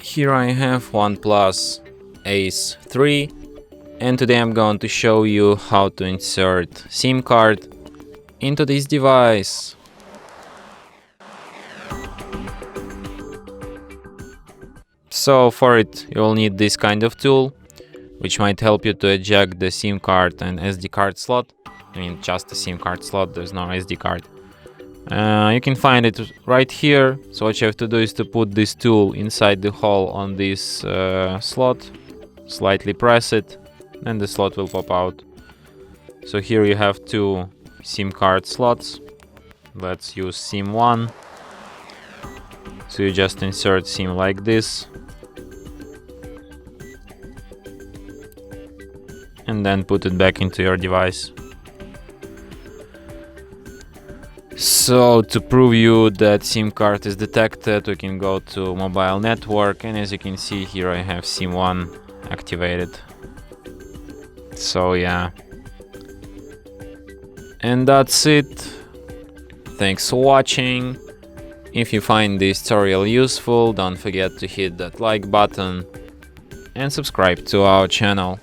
Here I have OnePlus Ace 3, and today I'm going to show you how to insert SIM card into this device. So for it you will need this kind of tool, which might help you to eject the SIM card and SD card slot. I mean, just a SIM card slot, there's no SD card. You can find it right here. So what you have to do is to put this tool inside the hole on this slot, slightly press it, and the slot will pop out. So here you have two SIM card slots. Let's use SIM 1. So you just insert SIM like this, and then put it back into your device. So to prove you that SIM card is detected, we can go to mobile network, and as you can see here I have SIM 1 activated. So yeah, and that's it. Thanks for watching. If you find this tutorial useful, don't forget to hit that like button and subscribe to our channel.